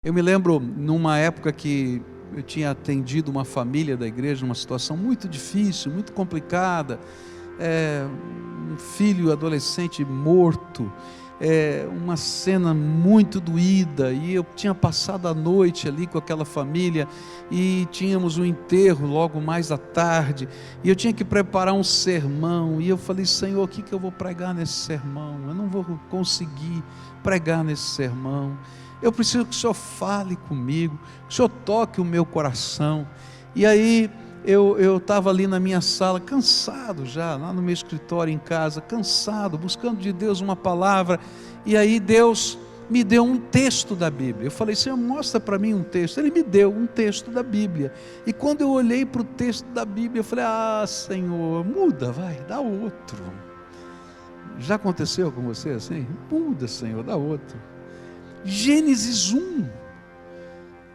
Eu me lembro numa época que eu tinha atendido uma família da igreja, numa situação muito difícil, muito complicada, um filho adolescente morto, uma cena muito doída, e eu tinha passado a noite ali com aquela família, e tínhamos um enterro logo mais à tarde, e eu tinha que preparar um sermão, e eu falei: Senhor, o que eu vou pregar nesse sermão? Eu não vou conseguir pregar nesse sermão. Eu preciso que o Senhor fale comigo, que o Senhor toque o meu coração. E aí eu estava ali na minha sala, cansado já, lá no meu escritório em casa, cansado, buscando de Deus uma palavra. E aí Deus me deu um texto da Bíblia. Eu falei: Senhor, mostra para mim um texto. Ele me deu um texto da Bíblia. E quando eu olhei para o texto da Bíblia, eu falei: ah, Senhor, muda, vai, dá outro. Já aconteceu com você assim? Muda, Senhor, dá outro. Gênesis 1,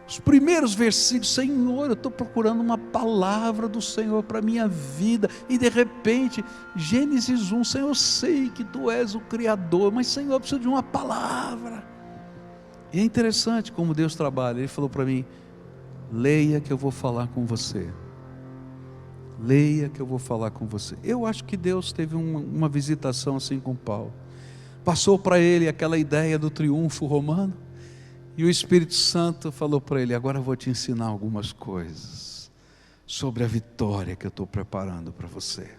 os primeiros versículos: Senhor, eu estou procurando uma palavra do Senhor para a minha vida, e de repente, Gênesis 1, Senhor, eu sei que Tu és o Criador, mas Senhor, eu preciso de uma palavra. E é interessante como Deus trabalha. Ele falou para mim: leia que eu vou falar com você, leia que eu vou falar com você. Eu acho que Deus teve uma visitação assim com Paulo. Passou para ele aquela ideia do triunfo romano, e o Espírito Santo falou para ele: agora eu vou te ensinar algumas coisas sobre a vitória que eu estou preparando para você.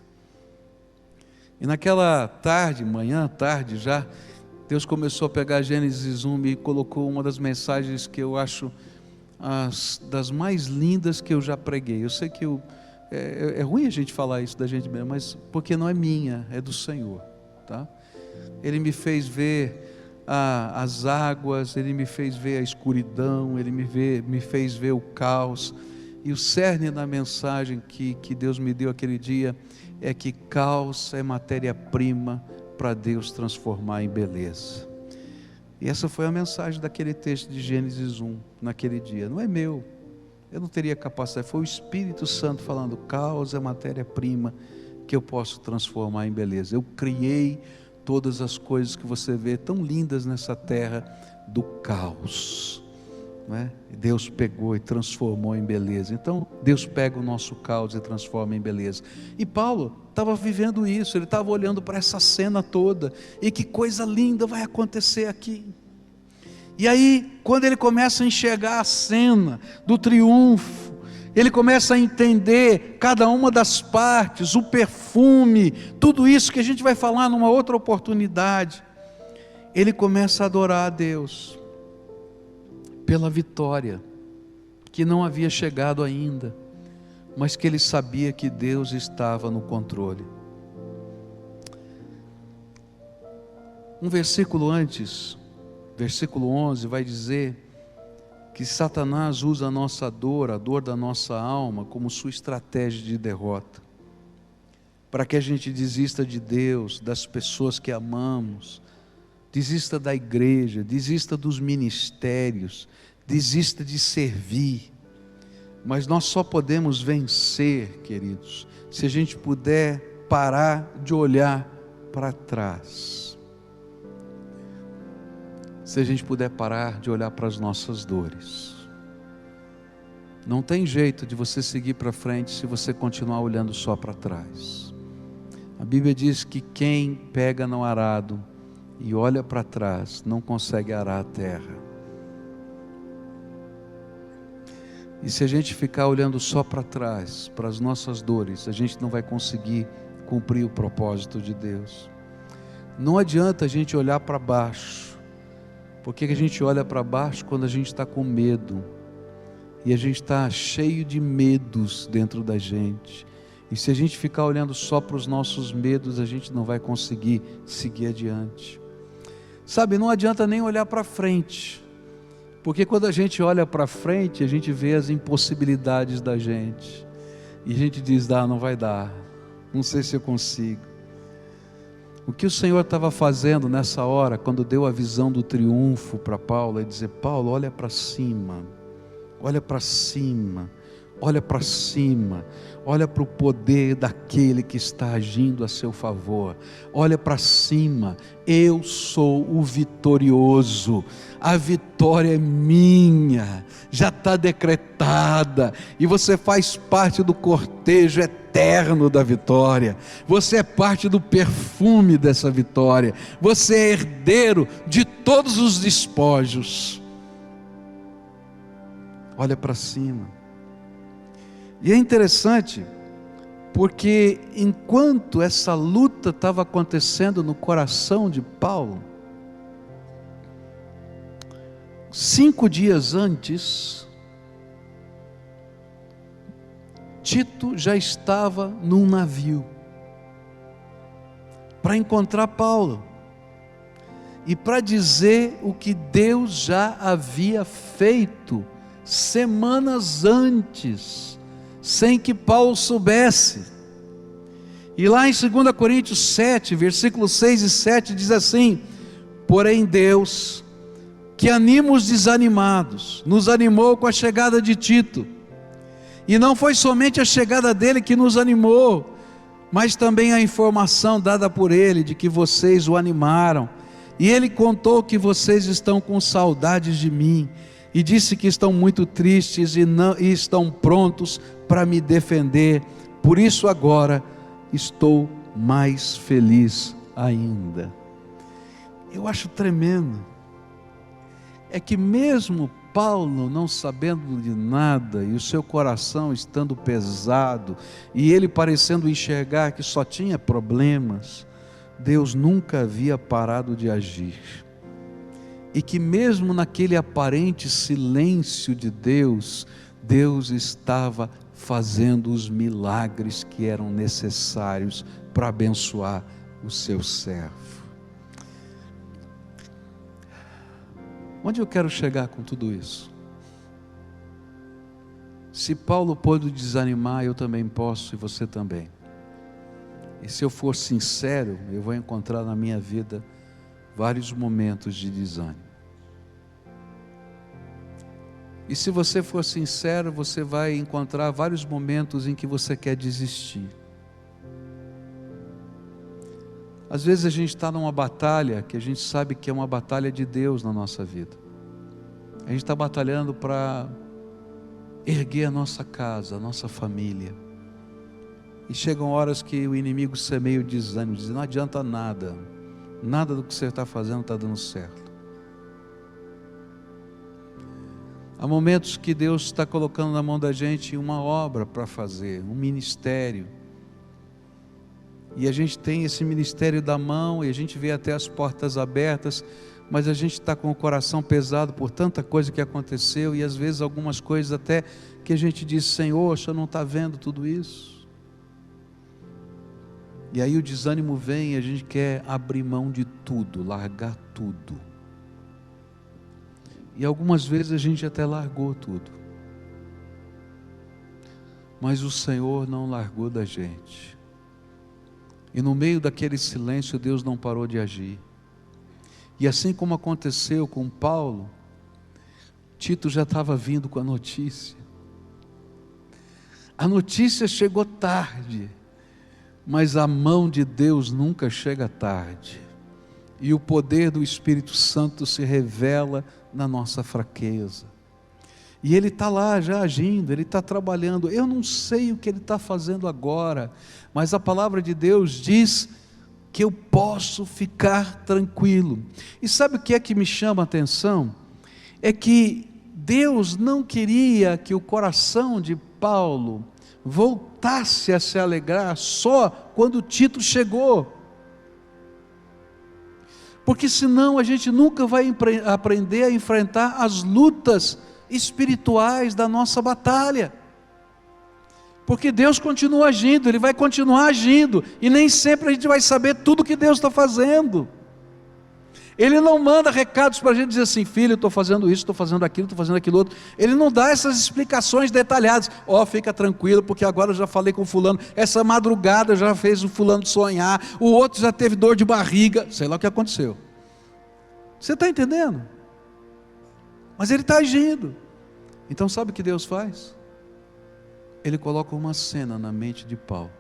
E naquela tarde, manhã, tarde já, Deus começou a pegar Gênesis 1 e colocou uma das mensagens que eu acho das mais lindas que eu já preguei. Eu sei que é ruim a gente falar isso da gente mesmo, mas porque não é minha, é do Senhor, tá? Ele me fez ver as águas, Ele me fez ver a escuridão, Ele me fez ver o caos. E o cerne da mensagem que Deus me deu aquele dia é que caos é matéria-prima para Deus transformar em beleza. E essa foi a mensagem daquele texto de Gênesis 1, naquele dia. Não é meu, eu não teria capacidade, foi o Espírito Santo falando: caos é matéria-prima que eu posso transformar em beleza. Eu criei todas as coisas que você vê tão lindas nessa terra do caos, não é? Deus pegou e transformou em beleza. Então Deus pega o nosso caos e transforma em beleza. E Paulo estava vivendo isso, ele estava olhando para essa cena toda, e que coisa linda vai acontecer aqui. E aí, quando ele começa a enxergar a cena do triunfo, ele começa a entender cada uma das partes, o perfume, tudo isso que a gente vai falar numa outra oportunidade. Ele começa a adorar a Deus pela vitória que não havia chegado ainda, mas que ele sabia que Deus estava no controle. Um versículo antes, versículo 11, vai dizer que Satanás usa a nossa dor, a dor da nossa alma, como sua estratégia de derrota, para que a gente desista de Deus, das pessoas que amamos, desista da igreja, desista dos ministérios, desista de servir. Mas nós só podemos vencer, queridos, se a gente puder parar de olhar para trás. Se a gente puder parar de olhar para as nossas dores. Não tem jeito de você seguir para frente se você continuar olhando só para trás. A Bíblia diz que quem pega no arado e olha para trás não consegue arar a terra. E se a gente ficar olhando só para trás, para as nossas dores, a gente não vai conseguir cumprir o propósito de Deus. Não adianta a gente olhar para baixo. Por que a gente olha para baixo? Quando a gente está com medo, e a gente está cheio de medos dentro da gente, e se a gente ficar olhando só para os nossos medos, a gente não vai conseguir seguir adiante. Sabe, não adianta nem olhar para frente, porque quando a gente olha para frente, a gente vê as impossibilidades da gente, e a gente diz: não vai dar, não sei se eu consigo. O que o Senhor estava fazendo nessa hora, quando deu a visão do triunfo para Paulo, é dizer: Paulo, olha para cima, olha para cima, Olha para cima, olha para o poder daquele que está agindo a seu favor. Olha para cima, eu sou o vitorioso, a vitória é minha, já está decretada, e você faz parte do cortejo eterno da vitória, você é parte do perfume dessa vitória, você é herdeiro de todos os despojos. Olha para cima. E é interessante, porque enquanto essa luta estava acontecendo no coração de Paulo, 5 dias antes, Tito já estava num navio para encontrar Paulo e para dizer o que Deus já havia feito semanas antes, sem que Paulo soubesse. E lá em 2 Coríntios 7, versículos 6 e 7 diz assim: porém Deus, que anima os desanimados, nos animou com a chegada de Tito, e não foi somente a chegada dele que nos animou, mas também a informação dada por ele, de que vocês o animaram, e ele contou que vocês estão com saudades de mim, e disse que estão muito tristes e estão prontos para me defender. Por isso agora estou mais feliz ainda. Eu acho tremendo, é que mesmo Paulo não sabendo de nada, e o seu coração estando pesado, e ele parecendo enxergar que só tinha problemas, Deus nunca havia parado de agir. E que mesmo naquele aparente silêncio de Deus, Deus estava fazendo os milagres que eram necessários para abençoar o seu servo. Onde eu quero chegar com tudo isso? Se Paulo pôde desanimar, eu também posso, e você também. E se eu for sincero, eu vou encontrar na minha vida vários momentos de desânimo. E se você for sincero, você vai encontrar vários momentos em que você quer desistir. Às vezes a gente está numa batalha que a gente sabe que é uma batalha de Deus na nossa vida. A gente está batalhando para erguer a nossa casa, a nossa família. E chegam horas que o inimigo semeia o desânimo, diz: não adianta nada, nada do que você está fazendo está dando certo. Há momentos que Deus está colocando na mão da gente uma obra para fazer, um ministério. E a gente tem esse ministério da mão, e a gente vê até as portas abertas, mas a gente está com o coração pesado por tanta coisa que aconteceu, e às vezes algumas coisas até que a gente diz: Senhor, o Senhor não está vendo tudo isso? E aí o desânimo vem, e a gente quer abrir mão de tudo, largar tudo. E algumas vezes a gente até largou tudo, mas o Senhor não largou da gente. E no meio daquele silêncio, Deus não parou de agir. E assim como aconteceu com Paulo, Tito já estava vindo com a notícia. A notícia chegou tarde, mas a mão de Deus nunca chega tarde. E o poder do Espírito Santo se revela na nossa fraqueza. E Ele está lá já agindo, Ele está trabalhando. Eu não sei o que Ele está fazendo agora, mas a palavra de Deus diz que eu posso ficar tranquilo. E sabe o que é que me chama a atenção? É que Deus não queria que o coração de Paulo voltasse a se alegrar só quando Tito chegou. Porque senão a gente nunca vai aprender a enfrentar as lutas espirituais da nossa batalha. Porque Deus continua agindo, Ele vai continuar agindo, e nem sempre a gente vai saber tudo que Deus está fazendo. Ele não manda recados para a gente dizer assim: filho, estou fazendo isso, estou fazendo aquilo, estou fazendo aquilo outro. Ele não dá essas explicações detalhadas. Fica tranquilo, porque agora eu já falei com fulano, essa madrugada já fez o fulano sonhar, o outro já teve dor de barriga, sei lá o que aconteceu. Você está entendendo? Mas Ele está agindo. Então sabe o que Deus faz? ele coloca uma cena na mente de Paulo,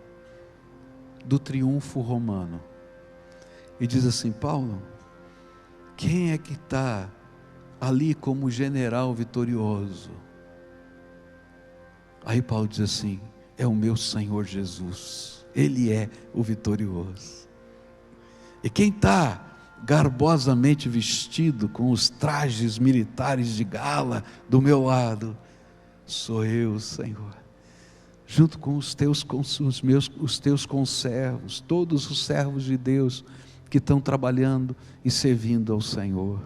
do triunfo romano, e diz assim: Paulo, quem é que está ali como general vitorioso? Aí Paulo diz assim: é o meu Senhor Jesus, Ele é o vitorioso. E quem está garbosamente vestido com os trajes militares de gala do meu lado, sou eu, Senhor, junto com os teus conservos, todos os servos de Deus que estão trabalhando e servindo ao Senhor.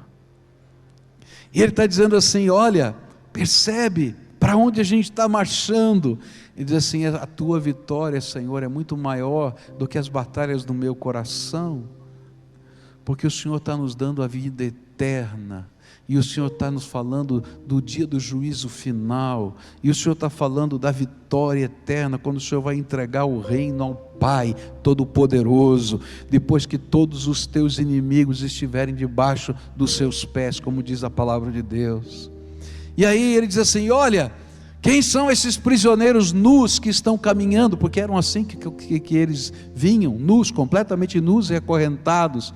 E ele está dizendo assim: olha, percebe para onde a gente está marchando. Ele diz assim: a tua vitória, Senhor, é muito maior do que as batalhas do meu coração, porque o Senhor está nos dando a vida eterna, e o Senhor está nos falando do dia do juízo final, e o Senhor está falando da vitória eterna, quando o Senhor vai entregar o reino ao Pai Todo-Poderoso, depois que todos os teus inimigos estiverem debaixo dos seus pés, como diz a palavra de Deus. E aí ele diz assim: olha, quem são esses prisioneiros nus que estão caminhando? Porque eram assim que eles vinham, nus, completamente nus e acorrentados.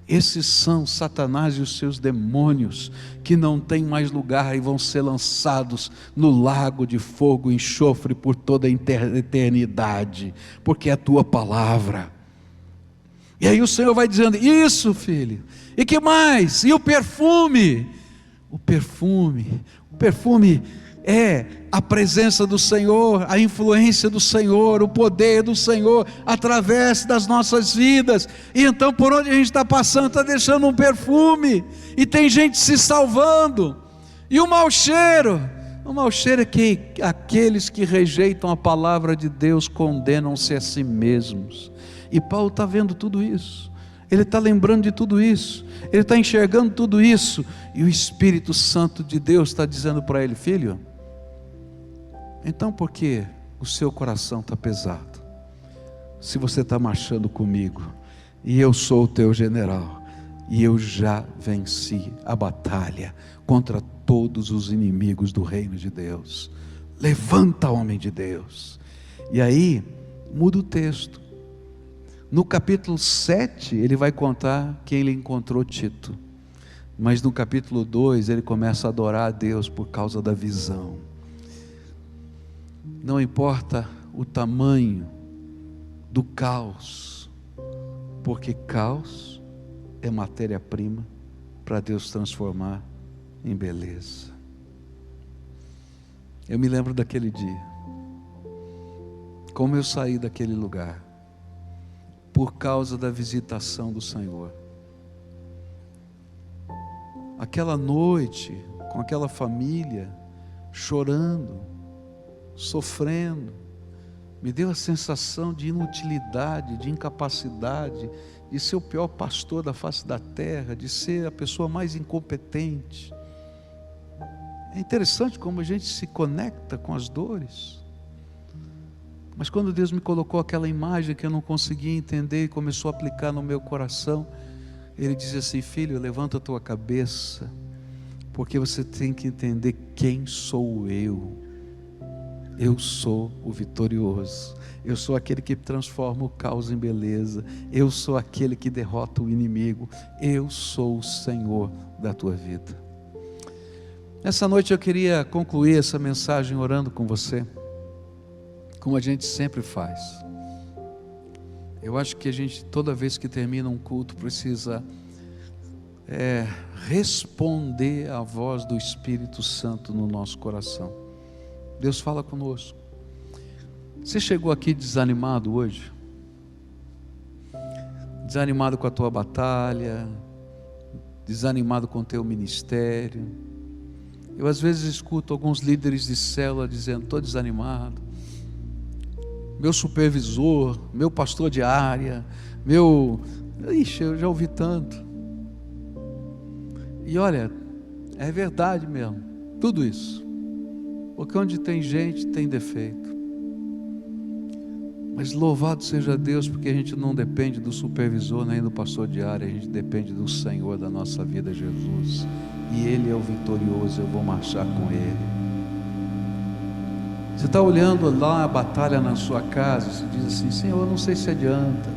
Esses são Satanás e os seus demônios, que não têm mais lugar e vão ser lançados no lago de fogo e enxofre por toda a eternidade, porque é a tua palavra. E aí o Senhor vai dizendo: isso, filho, e que mais? E o perfume? O perfume é a presença do Senhor, a influência do Senhor, o poder do Senhor através das nossas vidas. E então, por onde a gente está passando, está deixando um perfume, e tem gente se salvando. E o mau cheiro é que aqueles que rejeitam a palavra de Deus condenam-se a si mesmos. E Paulo está vendo tudo isso, ele está lembrando de tudo isso, ele está enxergando tudo isso, e o Espírito Santo de Deus está dizendo para ele: filho, então por que o seu coração está pesado? Se você está marchando comigo, e eu sou o teu general, e eu já venci a batalha contra todos os inimigos do reino de Deus. Levanta, homem de Deus. E aí muda o texto. No capítulo 7 ele vai contar que ele encontrou Tito, mas no capítulo 2 ele começa a adorar a Deus por causa da visão. Não importa o tamanho do caos, porque caos é matéria-prima para Deus transformar em beleza. Eu me lembro daquele dia, como eu saí daquele lugar, por causa da visitação do Senhor. Aquela noite, com aquela família, chorando, sofrendo, me deu a sensação de inutilidade, de incapacidade, de ser o pior pastor da face da terra, de ser a pessoa mais incompetente. É interessante como a gente se conecta com as dores. Mas quando Deus me colocou aquela imagem que eu não conseguia entender e começou a aplicar no meu coração, Ele dizia assim: filho, levanta a tua cabeça, porque você tem que entender quem sou eu. Eu sou o vitorioso, eu sou aquele que transforma o caos em beleza, eu sou aquele que derrota o inimigo, eu sou o Senhor da tua vida. Essa noite eu queria concluir essa mensagem orando com você, como a gente sempre faz. Eu acho que a gente, toda vez que termina um culto, precisa responder à voz do Espírito Santo no nosso coração. Deus fala conosco. Você chegou aqui desanimado hoje? Desanimado com a tua batalha, desanimado com o teu ministério. Eu às vezes escuto alguns líderes de célula dizendo: estou desanimado. Meu supervisor, meu pastor de área, eu já ouvi tanto. E olha, é verdade mesmo, tudo isso. Porque onde tem gente, tem defeito. Mas louvado seja Deus, porque a gente não depende do supervisor nem do pastor de área, a gente depende do Senhor da nossa vida, Jesus. E Ele é o vitorioso, eu vou marchar com Ele. Você está olhando lá a batalha na sua casa, você diz assim: Senhor, eu não sei se adianta,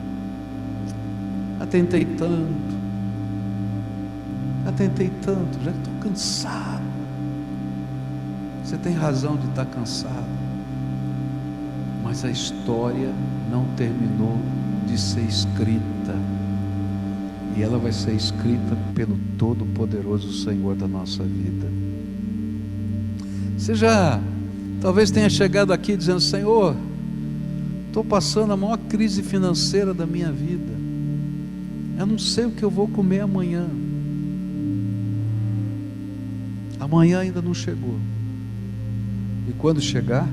já tentei tanto, já estou cansado. Você tem razão de estar cansado, mas a história não terminou de ser escrita, e ela vai ser escrita pelo Todo-Poderoso Senhor da nossa vida. Você já talvez tenha chegado aqui dizendo: Senhor, estou passando a maior crise financeira da minha vida, eu não sei o que eu vou comer amanhã. Amanhã ainda não chegou, e quando chegar,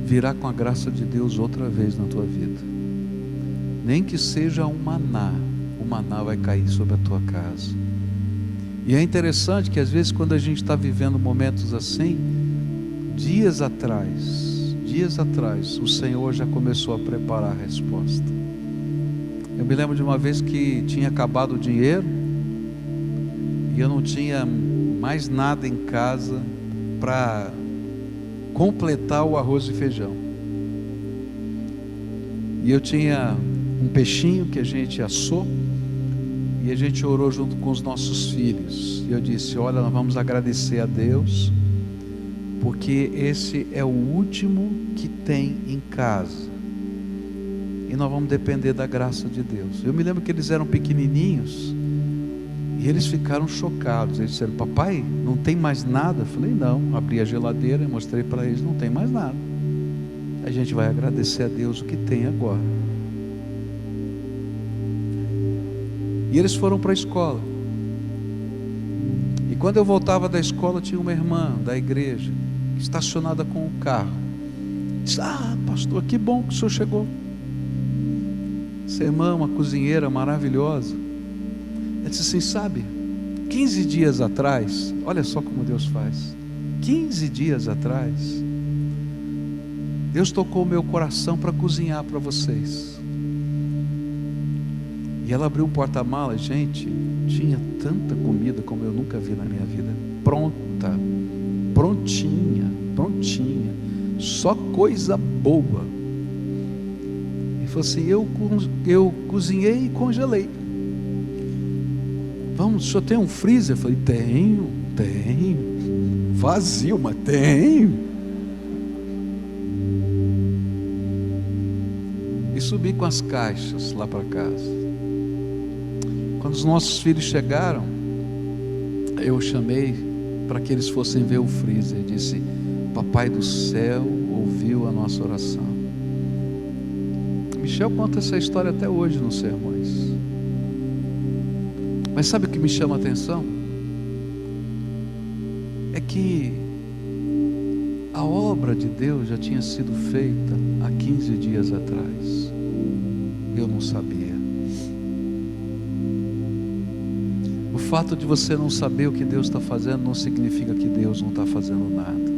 virá com a graça de Deus outra vez na tua vida. Nem que seja um maná, o maná vai cair sobre a tua casa. E é interessante que às vezes, quando a gente está vivendo momentos assim, dias atrás, o Senhor já começou a preparar a resposta. Eu me lembro de uma vez que tinha acabado o dinheiro, e eu não tinha mais nada em casa para completar o arroz e feijão. E eu tinha um peixinho que a gente assou, e a gente orou junto com os nossos filhos. E eu disse: olha, nós vamos agradecer a Deus, porque esse é o último que tem em casa, e nós vamos depender da graça de Deus. Eu me lembro que eles eram pequenininhos, e eles ficaram chocados. Eles disseram: papai, não tem mais nada? Eu falei: não. Abri a geladeira e mostrei para eles: não tem mais nada. A gente vai agradecer a Deus o que tem agora. E eles foram para a escola, e quando eu voltava da escola, tinha uma irmã da igreja estacionada com o carro. Disse: ah, pastor, que bom que o senhor chegou. Essa irmã, uma cozinheira maravilhosa, ela disse assim: sabe, 15 dias atrás, olha só como Deus faz, 15 dias atrás, Deus tocou o meu coração para cozinhar para vocês. E ela abriu o porta-malas, gente, tinha tanta comida como eu nunca vi na minha vida, pronta, prontinha, só coisa boa. E falou assim: eu cozinhei e congelei. Vamos, o senhor tem um freezer? Eu falei: tenho, vazio, mas tenho. E subi com as caixas lá para casa. Quando os nossos filhos chegaram, eu chamei para que eles fossem ver o freezer. Disse: papai do céu ouviu a nossa oração. Michel conta essa história até hoje nos sermões. Mas sabe o que me chama a atenção? É que a obra de Deus já tinha sido feita há 15 dias atrás. Eu não sabia. O fato de você não saber o que Deus está fazendo não significa que Deus não está fazendo nada.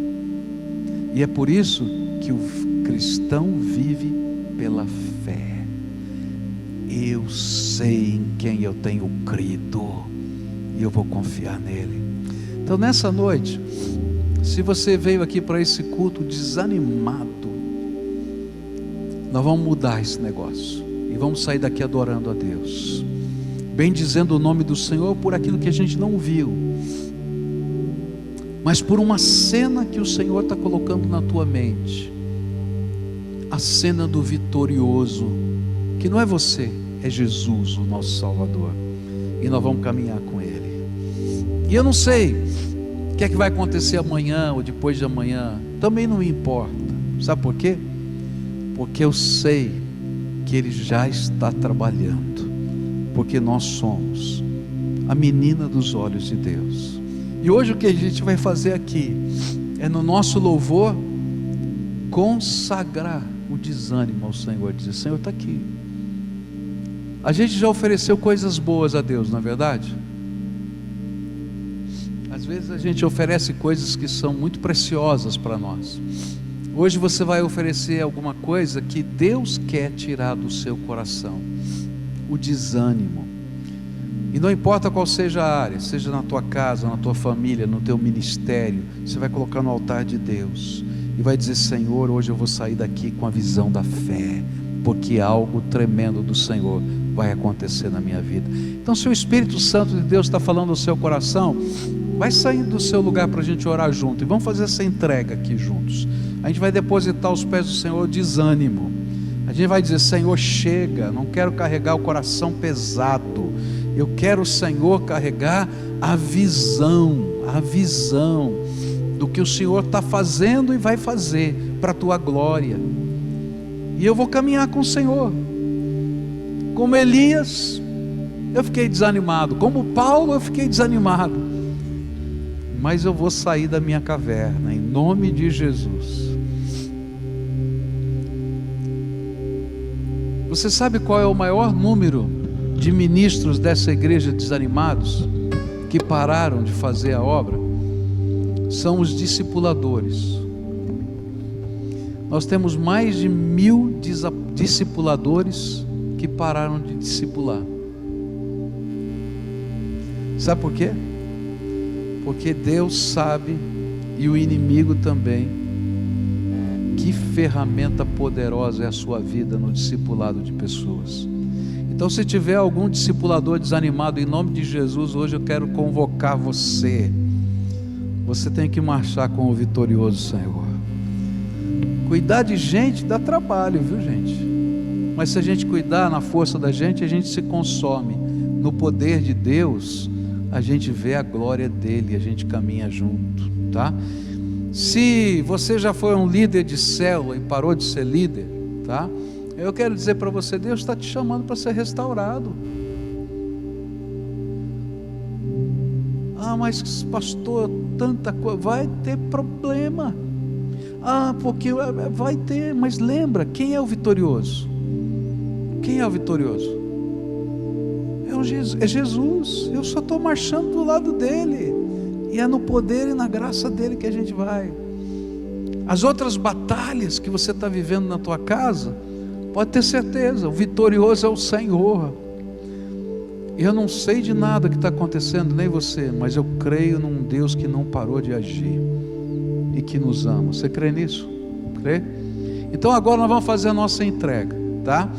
E é por isso que o cristão vive pela fé. Eu sei em quem eu tenho crido, e eu vou confiar nele. Então, nessa noite, se você veio aqui para esse culto desanimado, nós vamos mudar esse negócio, e vamos sair daqui adorando a Deus, bendizendo o nome do Senhor por aquilo que a gente não viu, mas por uma cena que o Senhor está colocando na tua mente, a cena do vitorioso, que não é você, é Jesus, o nosso Salvador, e nós vamos caminhar com Ele. E eu não sei o que é que vai acontecer amanhã ou depois de amanhã, também não me importa. Sabe por quê? Porque eu sei que Ele já está trabalhando, porque nós somos a menina dos olhos de Deus. E hoje o que a gente vai fazer aqui é, no nosso louvor, consagrar o desânimo ao Senhor. Dizer: Senhor, está aqui. A gente já ofereceu coisas boas a Deus, não é verdade? Às vezes a gente oferece coisas que são muito preciosas para nós. Hoje você vai oferecer alguma coisa que Deus quer tirar do seu coração: o desânimo. E não importa qual seja a área, seja na tua casa, na tua família, no teu ministério, você vai colocar no altar de Deus. e vai dizer: Senhor, hoje eu vou sair daqui com a visão da fé, porque algo tremendo do Senhor vai acontecer na minha vida. Então, se o Espírito Santo de Deus está falando ao seu coração, vai sair do seu lugar para a gente orar junto, e vamos fazer essa entrega aqui juntos. A gente vai depositar aos pés do Senhor desânimo. A gente vai dizer: Senhor, chega, não quero carregar o coração pesado, eu quero, Senhor, carregar a visão do que o Senhor está fazendo e vai fazer para a tua glória. E eu vou caminhar com o Senhor. Como Elias, eu fiquei desanimado. Como Paulo, eu fiquei desanimado. Mas eu vou sair da minha caverna, em nome de Jesus. Você sabe qual é o maior número de ministros dessa igreja desanimados, que pararam de fazer a obra? São os discipuladores. Nós temos mais de 1000 discipuladores que pararam de discipular. Sabe por quê? Porque Deus sabe, e o inimigo também, que ferramenta poderosa é a sua vida no discipulado de pessoas. Então, se tiver algum discipulador desanimado, em nome de Jesus, hoje eu quero convocar você. Você tem que marchar com o vitorioso Senhor. Cuidar de gente dá trabalho, viu, gente? Mas se a gente cuidar na força da gente, a gente se consome. No poder de Deus, a gente vê a glória dele, a gente caminha junto, tá? Se você já foi um líder de célula e parou de ser líder, tá? Eu quero dizer para você: Deus está te chamando para ser restaurado. Ah, mas pastor, tanta coisa, vai ter problema. Ah, porque vai ter, mas lembra, quem é o vitorioso? Quem é o vitorioso? É Jesus. Eu só estou marchando do lado dele, e é no poder e na graça dele que a gente vai. As outras batalhas que você está vivendo na tua casa, pode ter certeza, o vitorioso é o Senhor. Eu não sei de nada que está acontecendo, nem você, mas eu creio num Deus que não parou de agir e que nos ama. Você crê nisso? Crê? Então agora nós vamos fazer a nossa entrega, tá?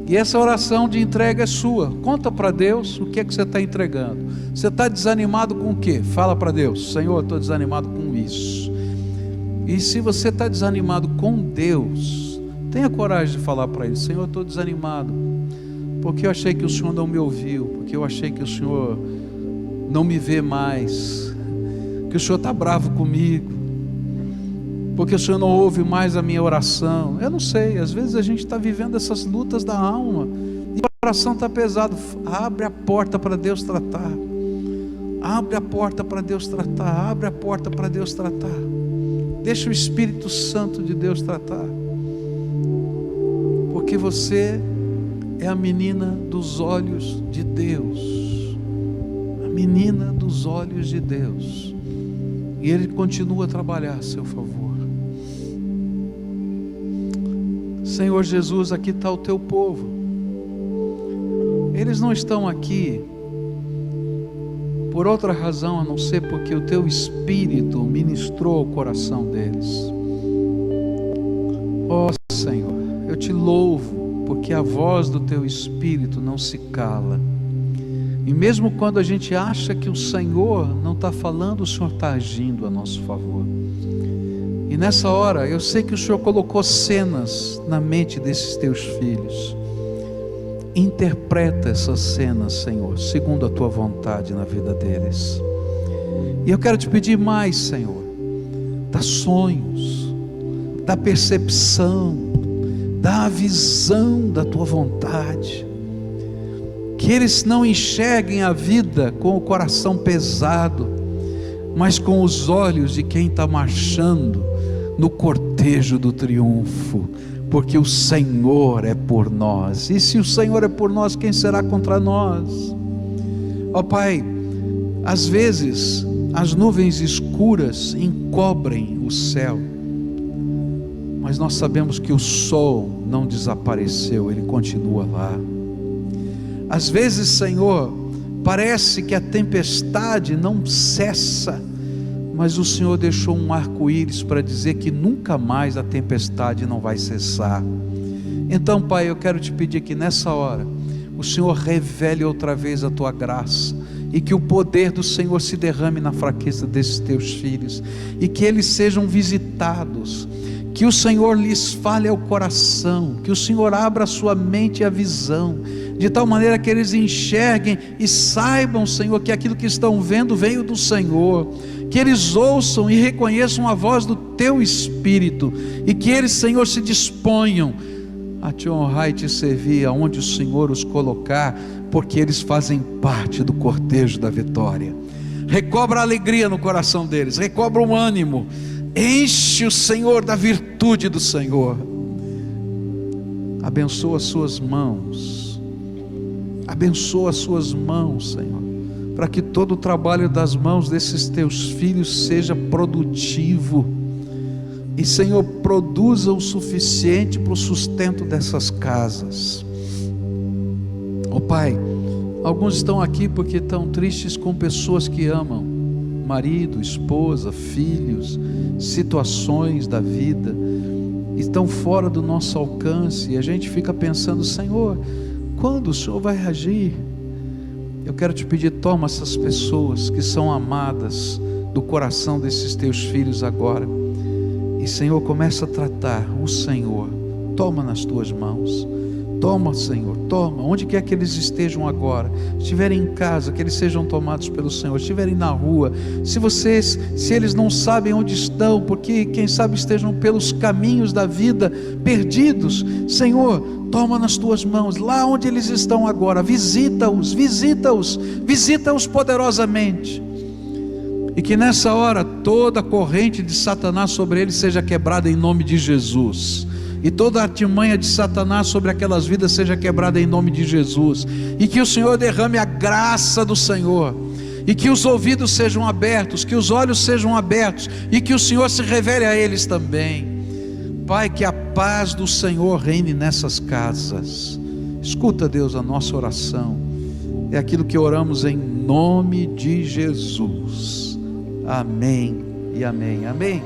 E essa oração de entrega é sua. Conta para Deus o que é que você está entregando. Você está desanimado com o quê? Fala para Deus: Senhor, estou desanimado com isso. E se você está desanimado com Deus, tenha coragem de falar para Ele: Senhor, estou desanimado, porque eu achei que o Senhor não me ouviu, porque eu achei que o Senhor não me vê mais, que o Senhor está bravo comigo, porque o Senhor não ouve mais a minha oração. Eu não sei, às vezes a gente está vivendo essas lutas da alma, e o coração está pesado. Abre a porta para Deus tratar. Abre a porta para Deus tratar. Abre a porta para Deus tratar. Deixa o Espírito Santo de Deus tratar. Porque você é a menina dos olhos de Deus. A menina dos olhos de Deus. E Ele continua a trabalhar a seu favor. Senhor Jesus, aqui está o teu povo. Eles não estão aqui por outra razão a não ser porque o teu Espírito ministrou o coração deles. Ó Senhor, eu te louvo, porque a voz do teu Espírito não se cala. E mesmo quando a gente acha que o Senhor não está falando, o Senhor está agindo a nosso favor. E nessa hora, eu sei que o Senhor colocou cenas na mente desses teus filhos. Interpreta essas cenas, Senhor, segundo a tua vontade na vida deles. E eu quero te pedir mais, Senhor, dá sonhos, dá percepção, dá a visão da tua vontade. Que eles não enxerguem a vida com o coração pesado, mas com os olhos de quem está marchando no cortejo do triunfo, porque o Senhor é por nós. E se o Senhor é por nós, quem será contra nós? Ó Pai, às vezes as nuvens escuras encobrem o céu, mas nós sabemos que o sol não desapareceu, ele continua lá. Às vezes, Senhor, parece que a tempestade não cessa, mas o Senhor deixou um arco-íris para dizer que nunca mais a tempestade não vai cessar. Então, Pai, eu quero te pedir que nessa hora o Senhor revele outra vez a tua graça, e que o poder do Senhor se derrame na fraqueza desses teus filhos, e que eles sejam visitados, que o Senhor lhes fale ao coração, que o Senhor abra a sua mente e a visão, de tal maneira que eles enxerguem e saibam, Senhor, que aquilo que estão vendo veio do Senhor, que eles ouçam e reconheçam a voz do teu Espírito, e que eles, Senhor, se disponham a te honrar e te servir aonde o Senhor os colocar, porque eles fazem parte do cortejo da vitória. Recobra a alegria no coração deles, recobra o ânimo, enche o Senhor da virtude do Senhor. Abençoa as suas mãos, abençoa as suas mãos, Senhor, para que todo o trabalho das mãos desses teus filhos seja produtivo, e Senhor, produza o suficiente para o sustento dessas casas. Oh Pai, alguns estão aqui porque estão tristes com pessoas que amam, marido, esposa, filhos, situações da vida, estão fora do nosso alcance, e a gente fica pensando: Senhor, quando o Senhor vai agir? Eu quero te pedir, toma essas pessoas que são amadas do coração desses teus filhos agora, e Senhor, começa a tratar o Senhor, toma nas tuas mãos, toma, Senhor, toma, onde quer que eles estejam agora, estiverem em casa, que eles sejam tomados pelo Senhor, estiverem na rua, se eles não sabem onde estão, porque quem sabe estejam pelos caminhos da vida, perdidos, Senhor, toma nas tuas mãos, lá onde eles estão agora, visita-os poderosamente, e que nessa hora, toda a corrente de Satanás sobre eles seja quebrada em nome de Jesus, e toda a artimanha de Satanás sobre aquelas vidas seja quebrada em nome de Jesus, e que o Senhor derrame a graça do Senhor, e que os ouvidos sejam abertos, que os olhos sejam abertos, e que o Senhor se revele a eles também. Pai, que a paz do Senhor reine nessas casas. Escuta, Deus, a nossa oração, é aquilo que oramos em nome de Jesus. Amém e amém, amém.